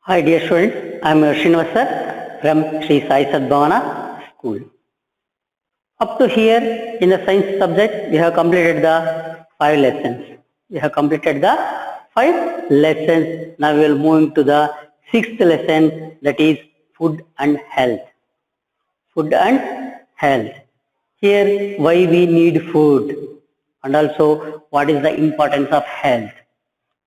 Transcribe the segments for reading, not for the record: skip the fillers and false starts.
Hi dear students, I am Srinivas sir from Sri Sai Sadbhavana School. Up to here in the science subject we have completed the 5 lessons. We have completed the 5 lessons. Now we will move to the 6th lesson, that is food and health. Food and health. Here why we need food and also what is the importance of health.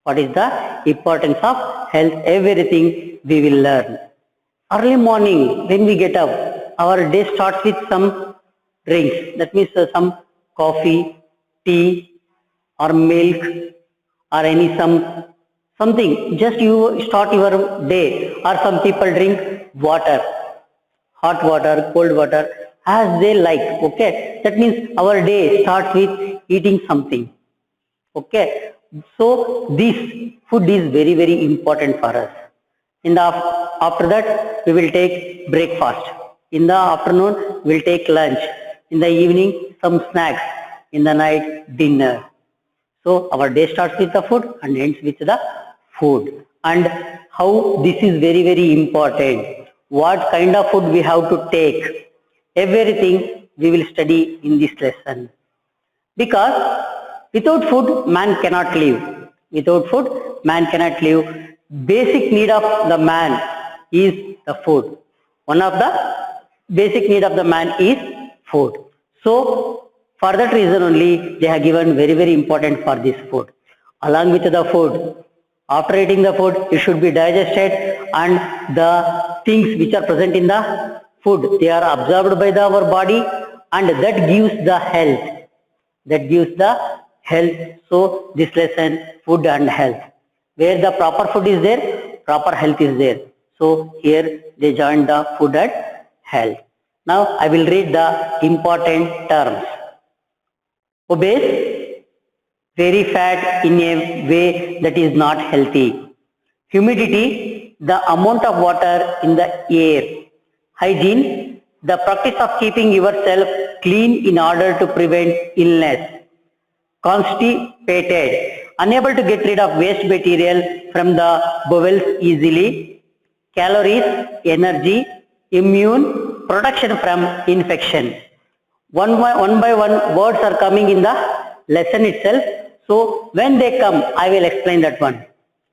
What is the importance of health? Everything we will learn. Early morning when we get up, our day starts with some drinks. That means some coffee, tea or milk or any something. Just you start your day, or some people drink water, hot water, cold water as they like. Okay, that means our day starts with eating something. Okay, so this food is very important for us. In the after that we will take breakfast. In the afternoon we will take lunch. In the evening some snacks. In the night dinner. So our day starts with the food and ends with the food. And how this is very important. What kind of food we have to take. Everything we will study in this lesson. Because without food, man cannot live. Without food, man cannot live. Basic need of the man is the food. One of the basic need of the man is food. So, for that reason only, they have given very important for this food. Along with the food, after eating the food, it should be digested, and the things which are present in the food, they are absorbed by our body, and that gives the health. That gives the health. So this lesson, food and health, where the proper food is there, proper health is there. So here they join the food and health. Now I will read the important terms. Obese, very fat in a way that is not healthy. Humidity, the amount of water in the air. Hygiene, the practice of keeping yourself clean in order to prevent illness. Constipated, unable to get rid of waste material from the bowels easily. Calories, energy, immune, protection from infection. One by one words are coming in the lesson itself. So when they come, I will explain that one.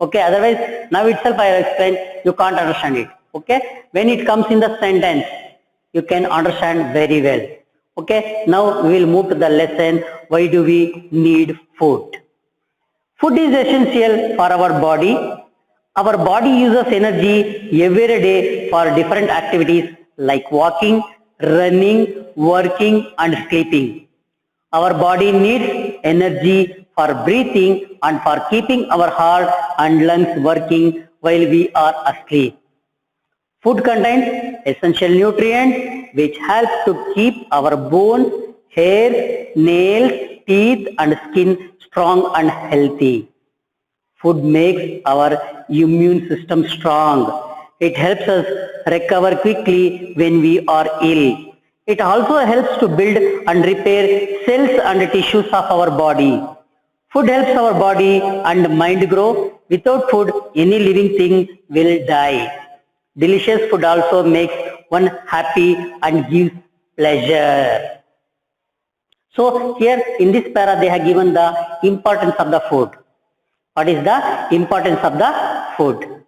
Okay, otherwise now itself I will explain, you can't understand it. Okay, when it comes in the sentence, you can understand very well. Okay, now we will move to the lesson, why do we need food? Food is essential for our body. Our body uses energy every day for different activities like walking, running, working and sleeping. Our body needs energy for breathing and for keeping our heart and lungs working while we are asleep. Food contains essential nutrients which help to keep our bones, hair, nails, teeth and skin strong and healthy. Food makes our immune system strong. It helps us recover quickly when we are ill. It also helps to build and repair cells and tissues of our body. Food helps our body and mind grow. Without food, any living thing will die. Delicious food also makes one happy and gives pleasure. So here in this para they have given the importance of the food. What is the importance of the food?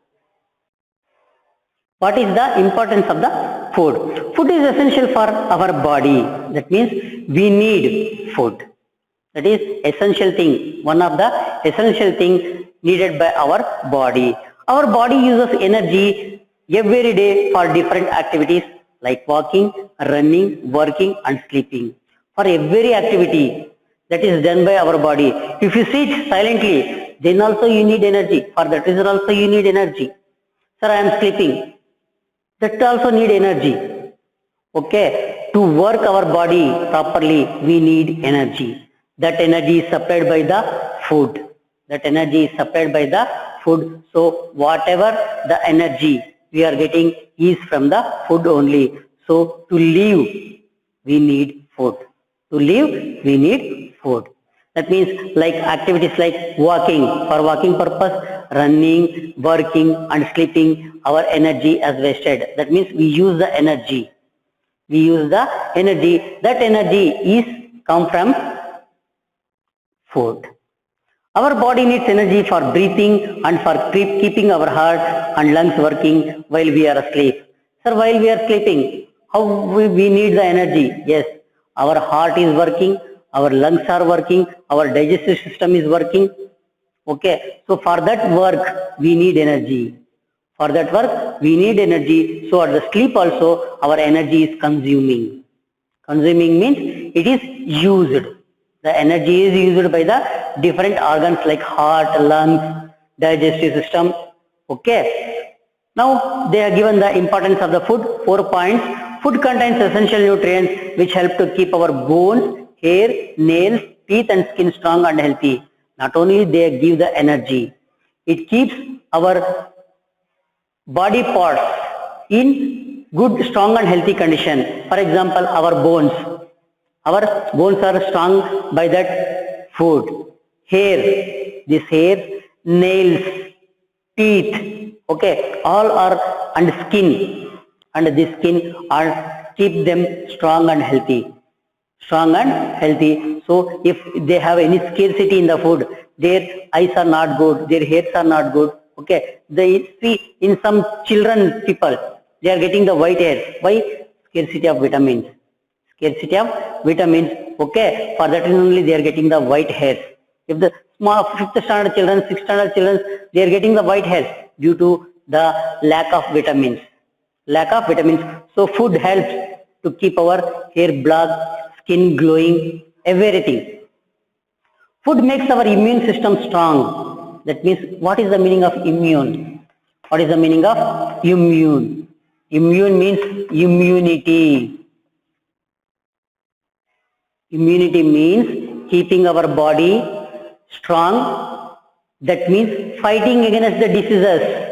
What is the importance of the food? Food is essential for our body. That means we need food. That is essential thing. One of the essential thing needed by our body. Our body uses energy every day for different activities like walking, running, working and sleeping. For every activity that is done by our body. If you sit silently, then also you need energy. For that reason also you need energy. Sir, I am sleeping. That also need energy. Okay. To work our body properly, we need energy. That energy is supplied by the food. That energy is supplied by the food. So whatever the energy we are getting is from the food only. So to live, we need food. To live, we need food. That means like activities like walking, for walking purpose, running, working and sleeping, our energy as wasted. That means we use the energy. We use the energy. That energy is come from food. Our body needs energy for breathing and for keeping our heart and lungs working while we are asleep. Sir, while we are sleeping, how we need the energy? Yes, our heart is working, our lungs are working, our digestive system is working. Okay, so for that work, we need energy. For that work, we need energy. So at the sleep also, our energy is consuming. Consuming means it is used. The energy is used by the different organs like heart, lungs, digestive system. Okay. Now they are given the importance of the food. 4 points. Food contains essential nutrients which help to keep our bones, hair, nails, teeth and skin strong and healthy. Not only they give the energy, it keeps our body parts in good, strong and healthy condition. For example, our bones. Our bones are strong by that food. Hair, this hair, nails, teeth, okay, all are, and skin, and this skin are keep them strong and healthy. Strong and healthy. So if they have any scarcity in the food, their eyes are not good, their hairs are not good. Okay, they see in some children people, they are getting the white hair. Why? Scarcity of vitamins. Scarcity of vitamins. Okay, for that reason only they are getting the white hairs. If the small 5th standard children, 6th standard children, they are getting the white hairs due to the lack of vitamins. Lack of vitamins. So food helps to keep our hair black, skin glowing, everything. Food makes our immune system strong. That means, what is the meaning of immune? What is the meaning of immune? Immune means immunity. Immunity means keeping our body strong. That means fighting against the diseases.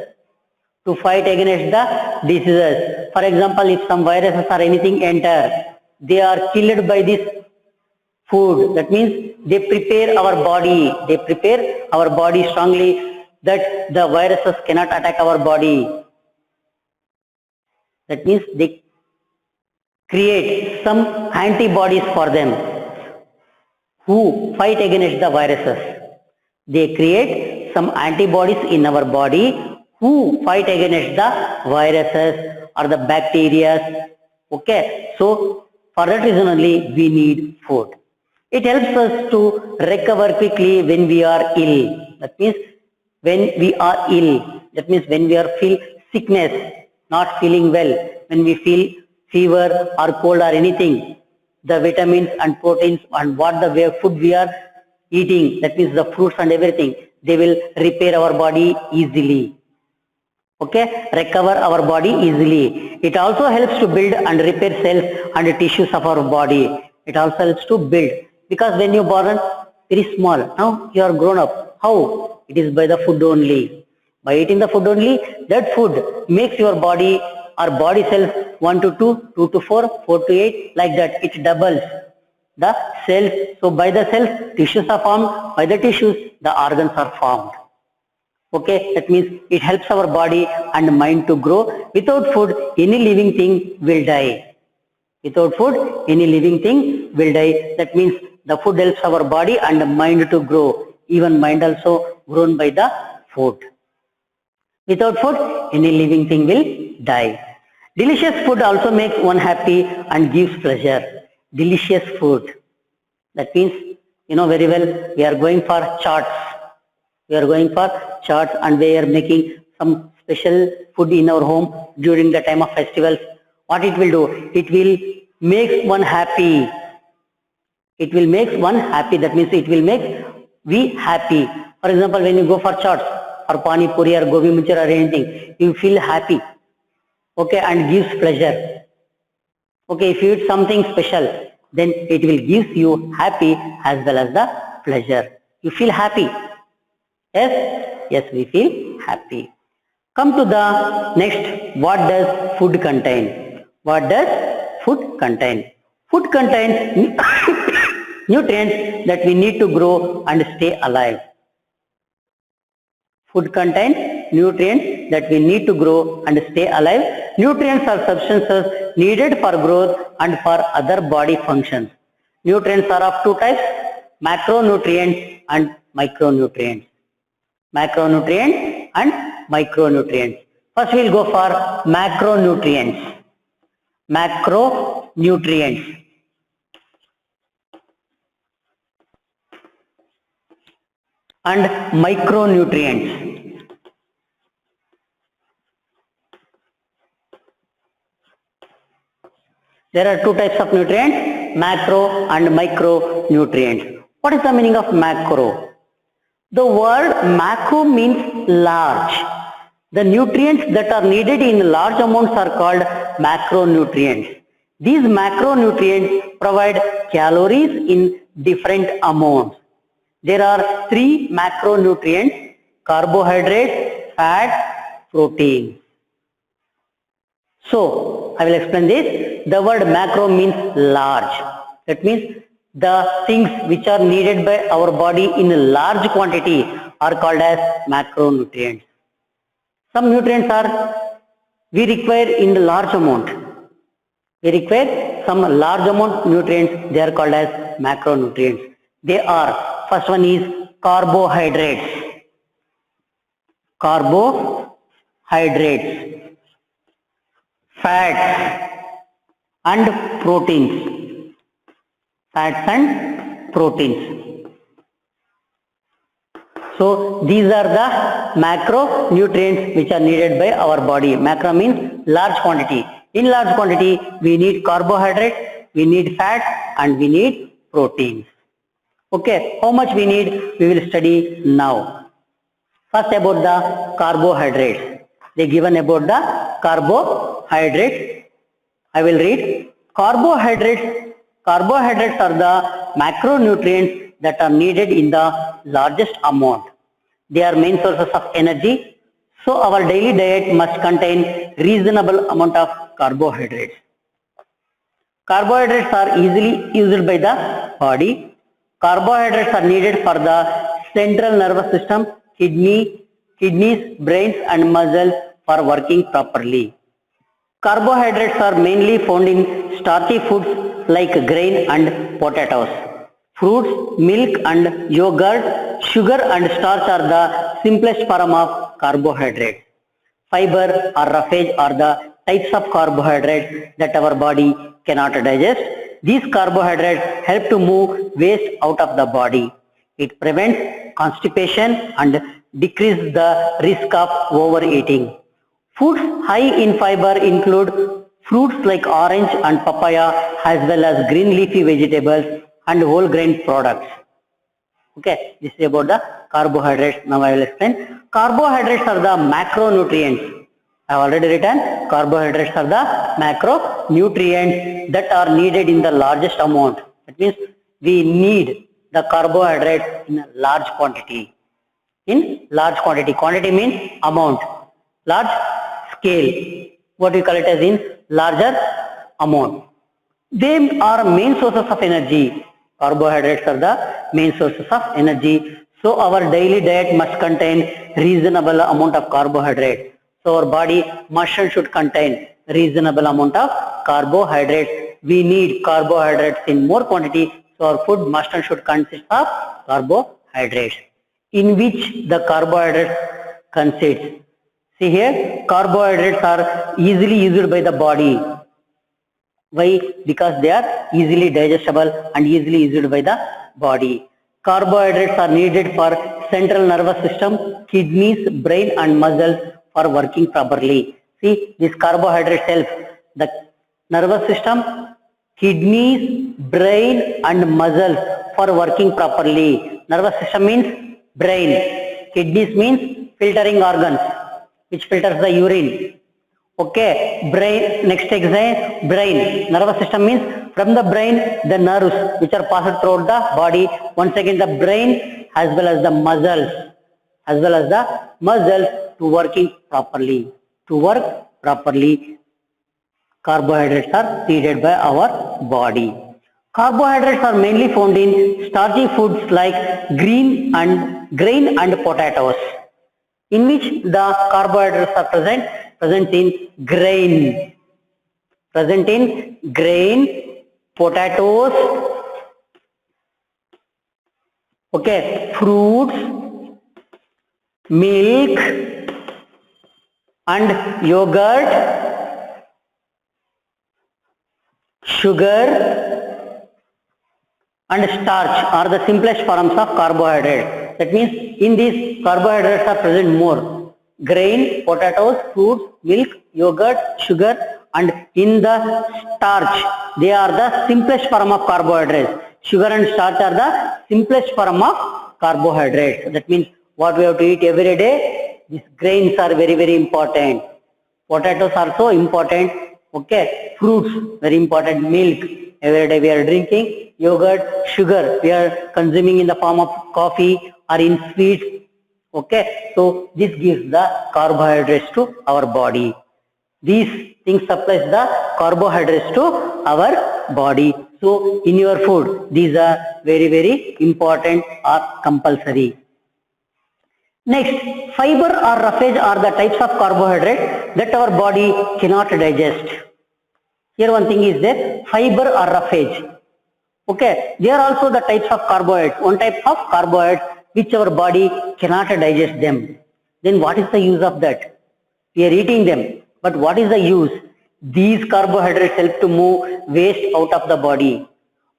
To fight against the diseases. For example, if some viruses or anything enter, they are killed by this food. That means they prepare our body. They prepare our body strongly that the viruses cannot attack our body. That means they create some antibodies for them who fight against the viruses. They create some antibodies in our body who fight against the viruses or the bacteria. Okay, so for that reason only we need food. It helps us to recover quickly when we are ill. That means when we are ill, that means when we are feel sickness, not feeling well, when we feel fever or cold or anything, the vitamins and proteins and what the food we are eating, that means the fruits and everything, they will repair our body easily. Okay, recover our body easily. It also helps to build and repair cells and tissues of our body. It also helps to build, because when you born very small, now you are grown up. How? It is by the food only. By eating the food only, that food makes your body or body cells 1 to 2, 2 to 4, 4 to 8, like that. It doubles the cells. So by the cells, tissues are formed. By the tissues, the organs are formed. Okay, that means it helps our body and mind to grow. Without food, any living thing will die. Without food, any living thing will die. That means the food helps our body and mind to grow. Even mind also grown by the food. Without food, any living thing will die. Delicious food also makes one happy and gives pleasure. Delicious food. That means, you know very well, we are going for charts. We are going for charts and we are making some special food in our home during the time of festivals. What it will do? It will make one happy. It will make one happy. That means it will make we happy. For example, when you go for charts or pani puri or gobi manchuri or anything, you feel happy. Okay, and gives pleasure. Okay, if you eat something special, then it will give you happy as well as the pleasure. You feel happy. Yes, yes, we feel happy. Come to the next. What does food contain? What does food contain? Food contains nutrients that we need to grow and stay alive. Food contains nutrients that we need to grow and stay alive. Nutrients are substances needed for growth and for other body functions. Nutrients are of two types, macronutrients and micronutrients. Macronutrients and micronutrients. First we will go for macronutrients. Macronutrients. And micronutrients. There are two types of nutrients, macro and micronutrients. What is the meaning of macro? The word macro means large. The nutrients that are needed in large amounts are called macronutrients. These macronutrients provide calories in different amounts. There are three macronutrients: carbohydrates, fat, protein. So, I will explain this. The word macro means large. That means the things which are needed by our body in a large quantity are called as macronutrients. Some nutrients we require in a large amount. We require some large amount nutrients, they are called as macronutrients. They are, first one is carbohydrates. Carbohydrates, fats and proteins. Fats and proteins. So these are the macronutrients which are needed by our body. Macro means large quantity. In large quantity we need carbohydrates, we need fat and we need proteins. Okay, how much we need we will study now. First about the carbohydrates. They given about the carbohydrates. I will read. Carbohydrates are the macronutrients that are needed in the largest amount. They are main sources of energy. So our daily diet must contain reasonable amount of carbohydrates. Carbohydrates are easily used by the body. Carbohydrates are needed for the central nervous system, kidneys, brains and muscles for working properly. Carbohydrates are mainly found in starchy foods like grain and potatoes. Fruits, milk and yogurt, sugar and starch are the simplest form of carbohydrates. Fiber or roughage are the types of carbohydrates that our body cannot digest. These carbohydrates help to move waste out of the body. It prevents constipation and decreases the risk of overeating. Foods high in fiber include fruits like orange and papaya as well as green leafy vegetables and whole grain products. Okay, this is about the carbohydrates. Now I will explain. Carbohydrates are the macronutrients. I have already written carbohydrates are the macronutrients that are needed in the largest amount. That means we need the carbohydrates in a large quantity. In large quantity. Quantity means amount. Large scale. What we call it as in larger amount. They are main sources of energy. Carbohydrates are the main sources of energy. So our daily diet must contain reasonable amount of carbohydrates. So our body must and should contain reasonable amount of carbohydrates. We need carbohydrates in more quantity. So our food must and should consist of carbohydrates. In which the carbohydrates consists. See here, carbohydrates are easily used by the body. Why? Because they are easily digestible and easily used by the body. Carbohydrates are needed for central nervous system, kidneys, brain and muscles for working properly. See, this carbohydrates help the nervous system, kidneys, brain and muscles for working properly. Nervous system means brain. Kidneys means filtering organs, which filters the urine. Okay, brain, next exam, brain. Nervous system means from the brain, the nerves which are passed throughout the body. Once again, the brain as well as the muscles, to working properly. To work properly, carbohydrates are needed by our body. Carbohydrates are mainly found in starchy foods like grain and potatoes. in which the carbohydrates are present in grain, potatoes, okay, fruits, milk and yogurt, sugar and starch are the simplest forms of carbohydrate. That means in these carbohydrates are present more. Grain, potatoes, fruits, milk, yogurt, sugar, and in the starch, they are the simplest form of carbohydrates. Sugar and starch are the simplest form of carbohydrates. That means what we have to eat every day, these grains are very, very important. Potatoes are so important, okay, fruits very important, milk every day we are drinking, yogurt, sugar we are consuming in the form of coffee or in sweets, okay, so this gives the carbohydrates to our body. These things supplies the carbohydrates to our body. So in your food, these are very, very important or compulsory. Next, fiber or roughage are the types of carbohydrate that our body cannot digest. Here one thing is there, fiber or roughage. Okay, they are also the types of carbohydrates, one type of carbohydrates which our body cannot digest them. Then what is the use of that? We are eating them, but what is the use? These carbohydrates help to move waste out of the body.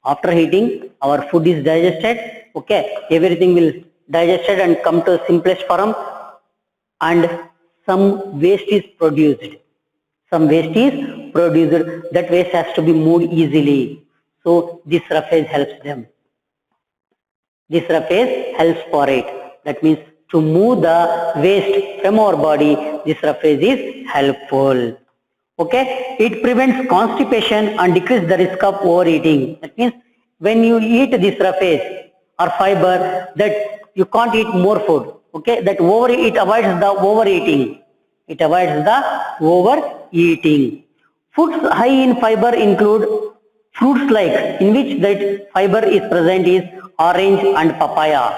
After eating, our food is digested, okay, everything will digested and come to simplest form, and some waste is produced. That waste has to be moved easily. So this roughage helps them. This roughage helps for it. That means to move the waste from our body, this roughage is helpful. Okay, it prevents constipation and decreases the risk of overeating. That means when you eat this roughage or fiber, that you can't eat more food. Okay, that it avoids the overeating. It avoids the overeating. Foods high in fiber include fruits like in which that fiber is present is orange and papaya.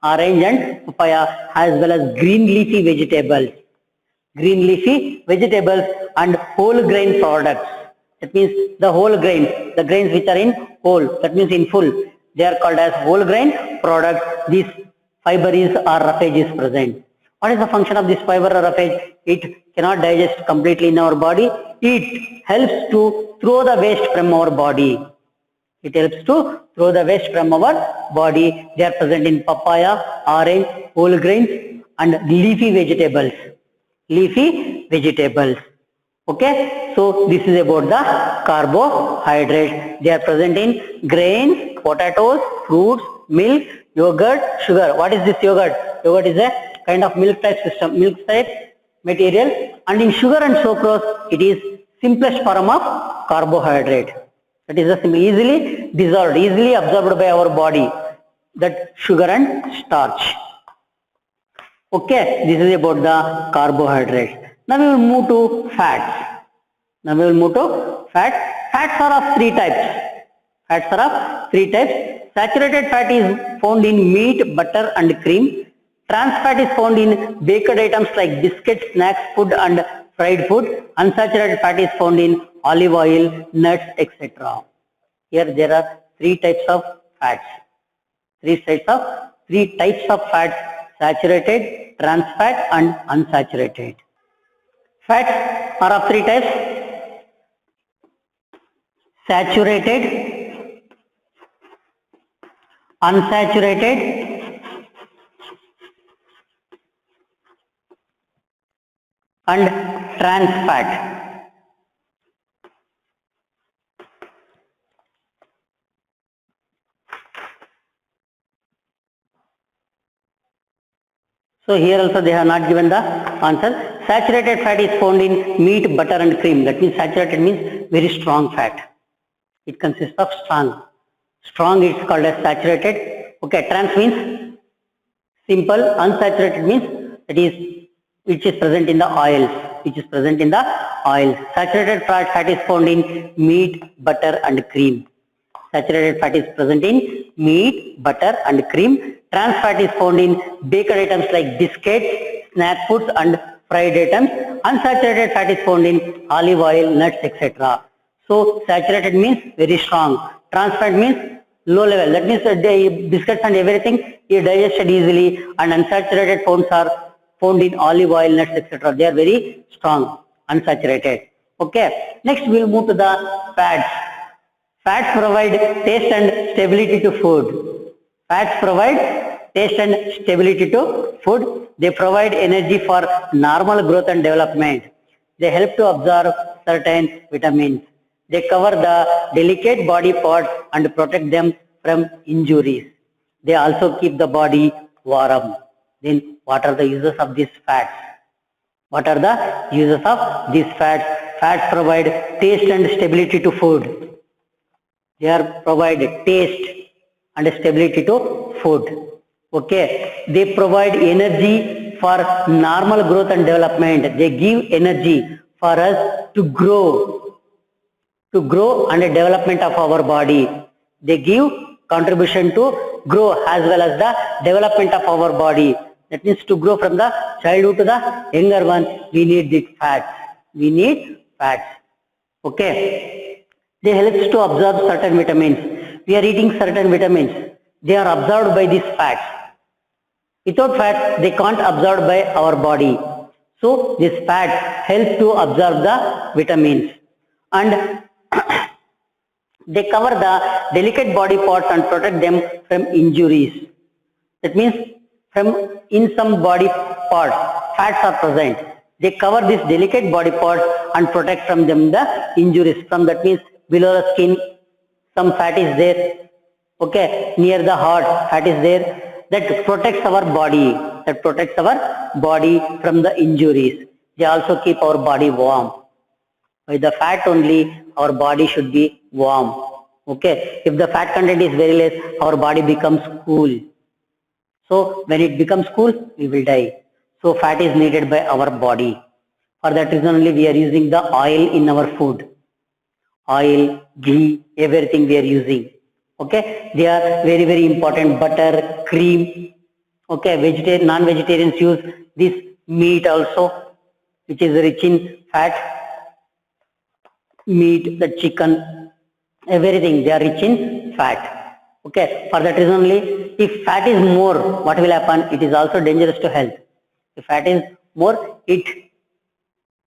Orange and papaya as well as green leafy vegetables. Green leafy vegetables and whole grain products. That means the whole grains, the grains which are in whole, that means in full, they are called as whole grain products. This fiber is or roughage is present. What is the function of this fiber or roughage? It cannot digest completely in our body. It helps to throw the waste from our body. It helps to throw the waste from our body. They are present in papaya, orange, whole grains and leafy vegetables. Leafy vegetables. Okay, so this is about the carbohydrates. They are present in grains, potatoes, fruits, milk, yogurt, sugar. What is this yogurt? Yogurt is a kind of milk type system, milk type material, and in sugar and sucrose, it is simplest form of carbohydrate. That is the easily dissolved, easily absorbed by our body. That sugar and starch. Okay, this is about the carbohydrates. Now we will move to fats. Fats are of three types. Saturated fat is found in meat, butter and cream. Trans fat is found in baked items like biscuits, snacks, food and fried food. Unsaturated fat is found in olive oil, nuts, etc. Here there are three types of fats. Three types of fats: saturated, trans fat and unsaturated. Fats are of three types: saturated, unsaturated and trans fat. So here also they have not given the answer. Saturated fat is found in meat, butter and cream. That means saturated means very strong fat. It consists of strong. Strong is called as saturated. Okay, trans means simple. Unsaturated means it is which is present in the oils. Saturated fat is found in meat, butter and cream. Saturated fat is present in meat, butter and cream. Trans fat is found in baked items like biscuits, snack foods and fried items. Unsaturated fat is found in olive oil, nuts, etc. So saturated means very strong. Trans fat means low level. That means the biscuits and everything is digested easily, and unsaturated forms are found in olive oil, nuts, etc. They are very strong, unsaturated. Okay. Next, we'll move to the fats. Fats provide taste and stability to food. Fats provide taste and stability to food. They provide energy for normal growth and development. They help to absorb certain vitamins. They cover the delicate body parts and protect them from injuries. They also keep the body warm. Then what are the uses of these fats? What are the uses of these fats? Fats provide taste and stability to food. They are provide taste and stability to food. Okay. They provide energy for normal growth and development. They give energy for us to grow and the development of our body. They give contribution to grow as well as the development of our body. That means to grow from the childhood to the younger one, we need the fats. We need fats. Okay. They help to absorb certain vitamins. We are eating certain vitamins. They are absorbed by these fats. Without fats, they can't absorb by our body. So these fats help to absorb the vitamins. And they cover the delicate body parts and protect them from injuries. That means from in some body parts, fats are present. They cover these delicate body parts and protect from them the injuries. From that means below the skin, some fat is there. Okay, near the heart, fat is there. That protects our body. That protects our body from the injuries. They also keep our body warm. By the fat only, our body should be warm. Okay, if the fat content is very less, our body becomes cool. So when it becomes cool, we will die. So fat is needed by our body. For that reason only we are using the oil in our food. Oil, ghee, everything we are using. Okay, they are very, very important. Butter, cream. Okay, vegetarian, non-vegetarians use this meat also, which is rich in fat. Meat, the chicken, everything, they are rich in fat. Okay, for that reason only, if fat is more, what will happen? It is also dangerous to health. If fat is more, it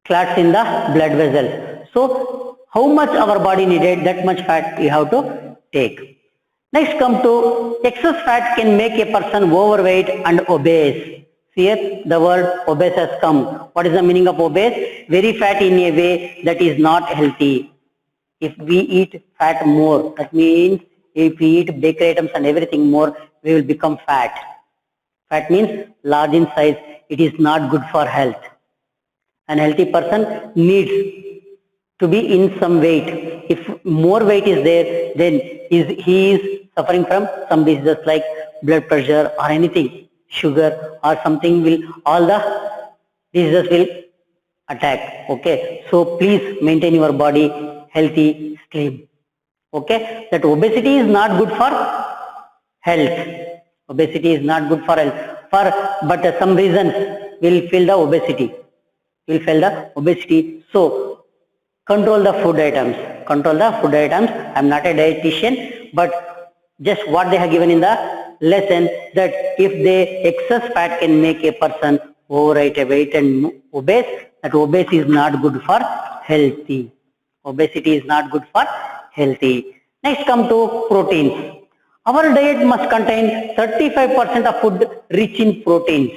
clots in the blood vessels. So, how much our body needed, that much fat we have to take. Next, come to excess fat can make a person overweight and obese. Here, the word obese has come. What is the meaning of obese? Very fat in a way that is not healthy. If we eat fat more, that means if we eat bakery items and everything more, we will become fat. Fat means large in size. It is not good for health. An healthy person needs to be in some weight. If more weight is there, then he is suffering from some diseases like blood pressure or anything, sugar or something will, all the diseases will attack. Okay, so please maintain your body healthy, slim. Okay, that obesity is not good for health. Obesity is not good for health. But some reasons will feel the obesity. Will feel the obesity. So control the food items. Control the food items. I am not a dietitian, but just what they have given in the lesson, that if the excess fat can make a person overweight and obese, that obese is not good for healthy. Obesity is not good for healthy. Next, come to proteins. Our diet must contain 35% of food rich in proteins.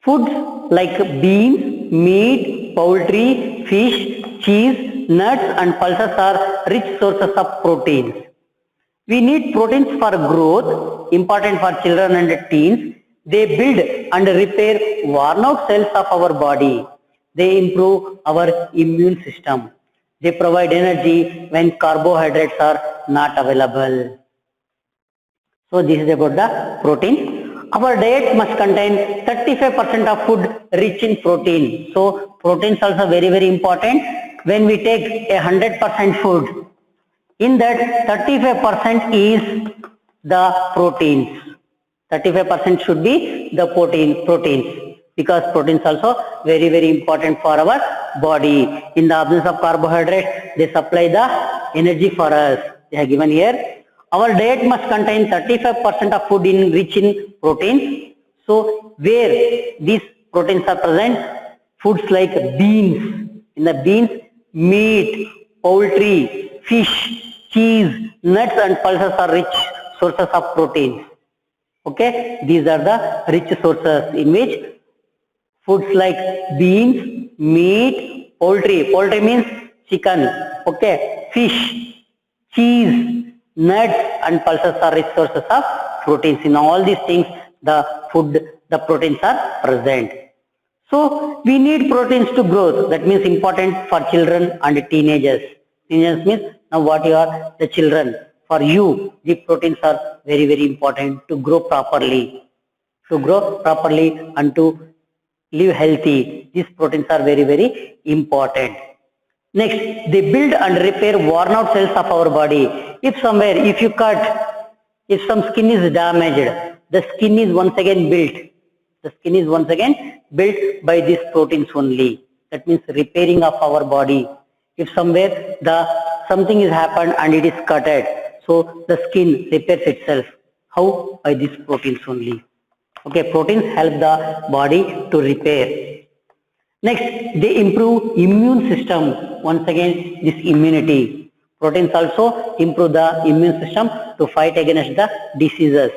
Foods like beans, meat, poultry, fish, cheese, nuts and pulses are rich sources of proteins. We need proteins for growth, important for children and teens. They build and repair worn out cells of our body. They improve our immune system. They provide energy when carbohydrates are not available. So this is about the protein. Our diet must contain 35% of food rich in protein. So proteins also very, very important. When we take 100% food, in that 35% is the proteins. 35% should be the proteins, because proteins also very important for our body. In the absence of carbohydrates, they supply the energy for us. They are given here. Our diet must contain 35% of food rich in proteins. So where these proteins are present, foods like beans. In the beans, meat, poultry, fish, cheese, nuts and pulses are rich sources of proteins. Okay, these are the rich sources in which foods like beans, meat, poultry means chicken, okay, fish, cheese, nuts and pulses are rich sources of proteins. In all these things, the proteins are present. So we need proteins to grow. That means important for children and teenagers. Teenagers means now what you are the children. For you, the proteins are very important to grow properly. To grow properly and to live healthy. These proteins are very important. Next, they build and repair worn out cells of our body. If somewhere, if you cut, if some skin is damaged, the skin is once again built. The skin is once again built by these proteins only. That means repairing of our body. If somewhere something is happened and it is cutted, so the skin repairs itself. How? By these proteins only. Okay, proteins help the body to repair. Next, they improve immune system. Once again, this immunity. Proteins also improve the immune system to fight against the diseases.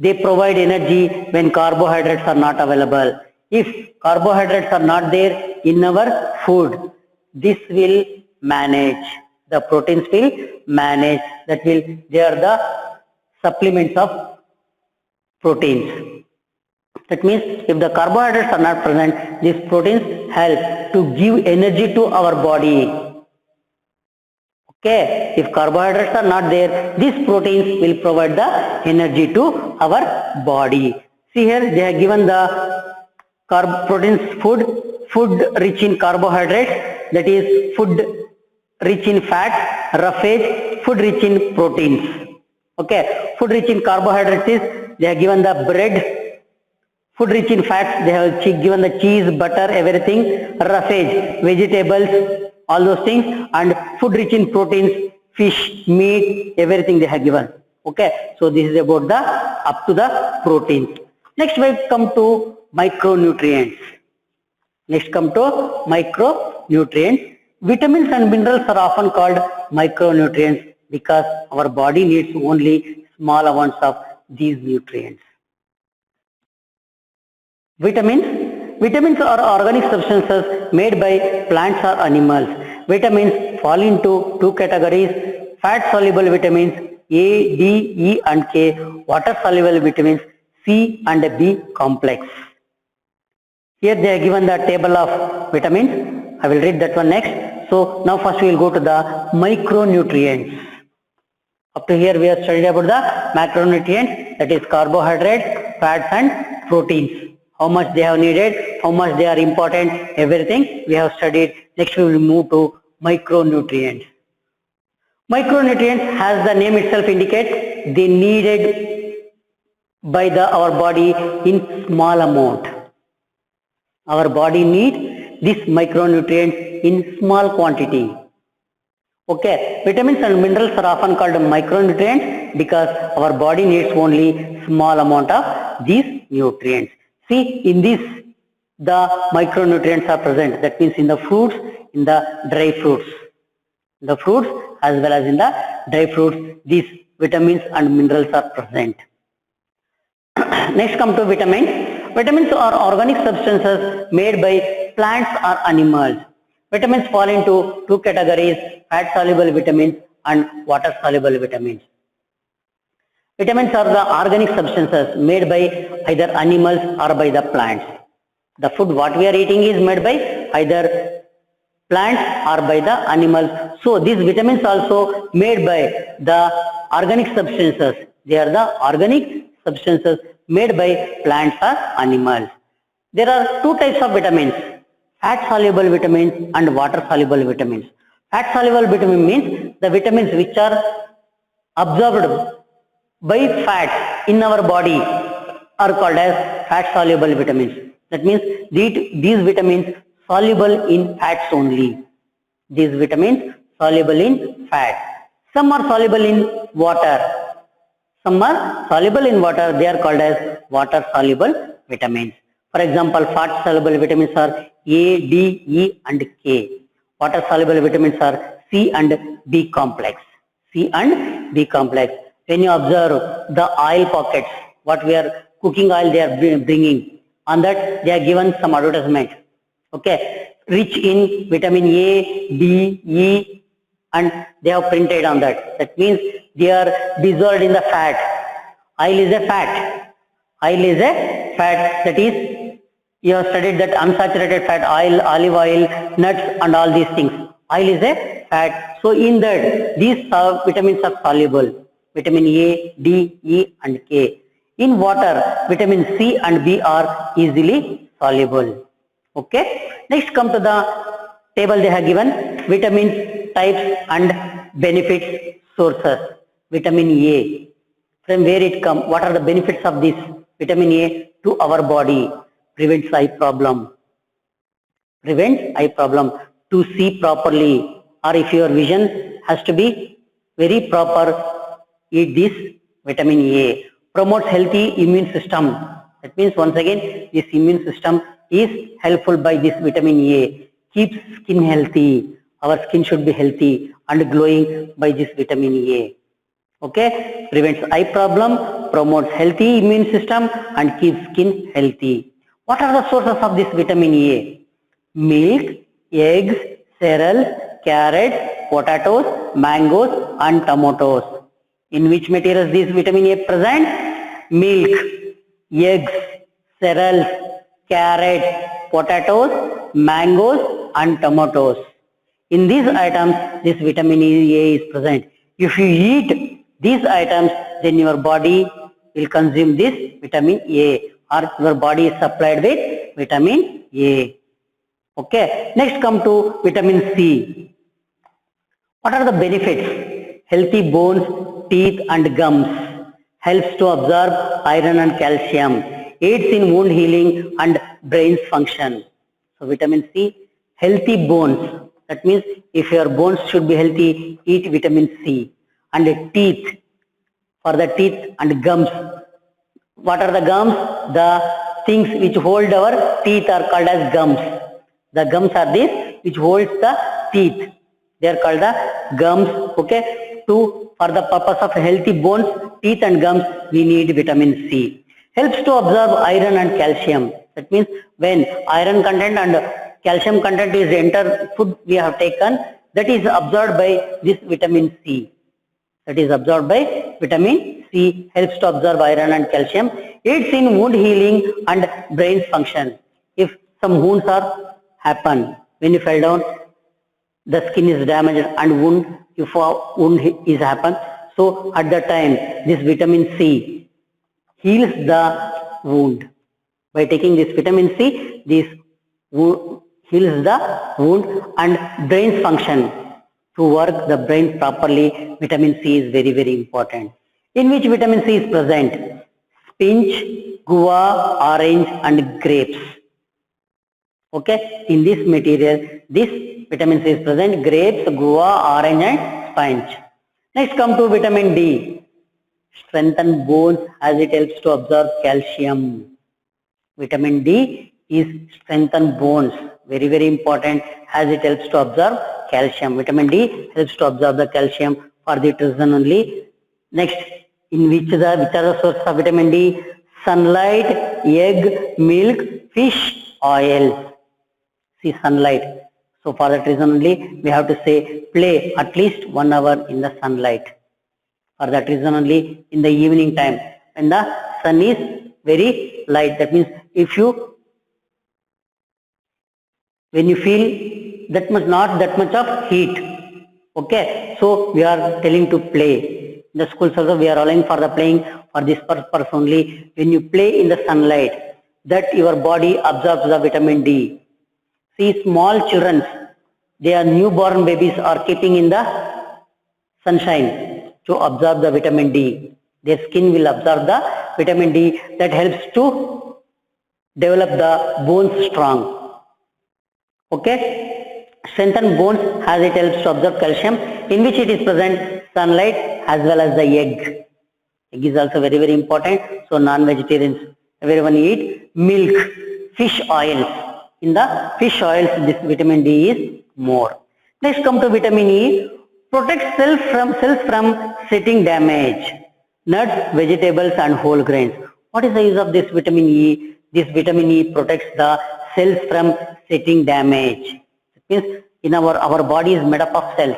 They provide energy when carbohydrates are not available. If carbohydrates are not there in our food, this will manage. The proteins will manage. They are the supplements of proteins. That means if the carbohydrates are not present, these proteins help to give energy to our body. Okay, if carbohydrates are not there, these proteins will provide the energy to our body. See here, they have given the proteins food rich in carbohydrates, that is food rich in fat, roughage, food rich in proteins. Okay, food rich in carbohydrates is they have given the bread. Food rich in fats, they have given the cheese, butter, everything. Roughage, vegetables, all those things. And food rich in proteins, fish, meat, everything they have given. Okay, so this is about the up to the proteins. Next we come to micronutrients. Vitamins and minerals are often called micronutrients because our body needs only small amounts of these nutrients. Vitamins are organic substances made by plants or animals. Vitamins fall into two categories: fat soluble vitamins A, D, E and K, water soluble vitamins C and B complex. Here they are given the table of vitamins. I will read that one next. So now first we will go to the micronutrients. Up to here we have studied about the macronutrients, that is carbohydrates, fats and proteins. How much they have needed, how much they are important, everything we have studied. Next we will move to micronutrients. Micronutrients, as the name itself indicates, they needed by our body in small amount. Our body needs these micronutrients in small quantity. Okay, vitamins and minerals are often called micronutrients because our body needs only small amount of these nutrients. See, in this the micronutrients are present. That means in the fruits, in the dry fruits. The fruits as well as in the dry fruits, these vitamins and minerals are present. Next come to vitamins. Vitamins are organic substances made by plants or animals. Vitamins fall into two categories: fat soluble vitamins and water soluble vitamins. Vitamins are the organic substances made by either animals or by the plants. The food what we are eating is made by either plants or by the animals. So these vitamins also made by the organic substances. They are the organic substances made by plants or animals. There are two types of vitamins: fat soluble vitamins and water soluble vitamins. Fat soluble vitamin means the vitamins which are absorbed by fats in our body are called as fat soluble vitamins. That means these vitamins soluble in fats only. These vitamins soluble in fat. Some are soluble in water. Some are soluble in water. They are called as water soluble vitamins. For example, fat soluble vitamins are A, D, E and K. Water soluble vitamins are C and B complex. C and B complex. When you observe the oil pockets, what we are cooking oil they are bringing, on that they are given some advertisement. Okay, rich in vitamin A, D, E, and they have printed on that. That means they are dissolved in the fat. Oil is a fat. Oil is a fat, that is, you have studied that unsaturated fat, oil, olive oil, nuts and all these things. Oil is a fat. So in that, these vitamins are soluble. Vitamin A, D, E and K. In water, vitamin C and B are easily soluble. Okay. Next come to the table they have given vitamins, types and benefits, sources. Vitamin A. From where it comes? What are the benefits of this vitamin A to our body? Prevents eye problem. Prevents eye problem. To see properly, or if your vision has to be very proper, eat this vitamin A. Promotes healthy immune system. That means once again this immune system is helpful by this vitamin A. Keeps skin healthy. Our skin should be healthy and glowing by this vitamin A. Okay, prevents eye problem, promotes healthy immune system and keeps skin healthy. What are the sources of this vitamin A? Milk, eggs, cereals, carrots, potatoes, mangoes and tomatoes. In which materials this vitamin A present? Milk, eggs, cereals, carrots, potatoes, mangoes and tomatoes. In these items, this vitamin A is present. If you eat these items, then your body will consume this vitamin A, or your body is supplied with vitamin A. Okay. Next come to vitamin C. What are the benefits? Healthy bones, teeth and gums. Helps to absorb iron and calcium. Aids in wound healing and brain's function. So vitamin C, healthy bones. That means if your bones should be healthy, eat vitamin C. And teeth, for the teeth and gums. What are the gums? The things which hold our teeth are called as gums. The gums are these which holds the teeth. They are called the gums. Okay. For the purpose of healthy bones, teeth and gums, we need vitamin C. Helps to absorb iron and calcium. That means when iron content and calcium content is enter food we have taken, that is absorbed by this vitamin C. That is absorbed by vitamin C, helps to absorb iron and calcium, aids in wound healing and brain's function. If some wounds are happen, when you fell down, the skin is damaged and if a wound is happen, so at that time this vitamin C heals the wound. By taking this vitamin C, this heals the wound and brain's function. To work the brain properly, vitamin C is very, very important. In which vitamin C is present? Spinach, guava, orange and grapes. Okay, in this material, this vitamin C is present, grapes, guava, orange and spinach. Next come to vitamin D. Strengthen bones as it helps to absorb calcium. Vitamin D is strengthen bones. Very, very important as it helps to absorb calcium. Vitamin D helps to absorb the calcium for that reason only. Next, in which are the sources of vitamin D? Sunlight, egg, milk, fish, oil. See sunlight. So for that reason only we have to say play at least 1 hour in the sunlight. For that reason only in the evening time when the sun is very light. That means when you feel that much, not that much of heat. Okay, so we are telling to play. In the schools also we are allowing for the playing for this purpose only. When you play in the sunlight, that your body absorbs the vitamin D. See small children, they are newborn babies are keeping in the sunshine to absorb the vitamin D. Their skin will absorb the vitamin D that helps to develop the bones strong. Okay. Strengthen bones as it helps to absorb calcium, in which it is present sunlight as well as the egg. Egg is also very, very important. So non-vegetarians, everyone eat milk, fish oils. In the fish oils, this vitamin D is more. Next come to vitamin E. Protects cells from setting damage. Nuts, vegetables and whole grains. What is the use of this vitamin E? This vitamin E protects the cells from setting damage. It means in our body is made up of cells.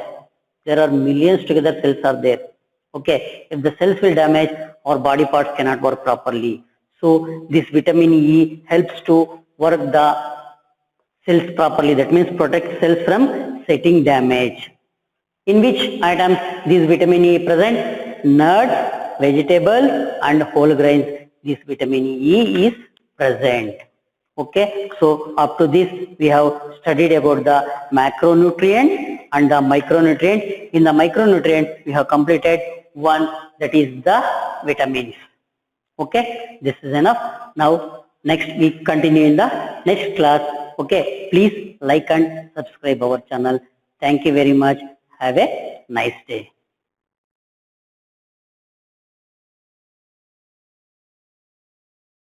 There are millions together cells are there. Okay, if the cells will damage, our body parts cannot work properly. So this vitamin E helps to work the cells properly. That means protect cells from setting damage. In which items this vitamin E present? Nuts, vegetables and whole grains. This vitamin E is present. Okay, so up to this we have studied about the macronutrients and the micronutrients. In the micronutrients we have completed one, that is the vitamins. Okay, this is enough. Now next we continue in the next class. Okay, please like and subscribe our channel. Thank you very much. Have a nice day.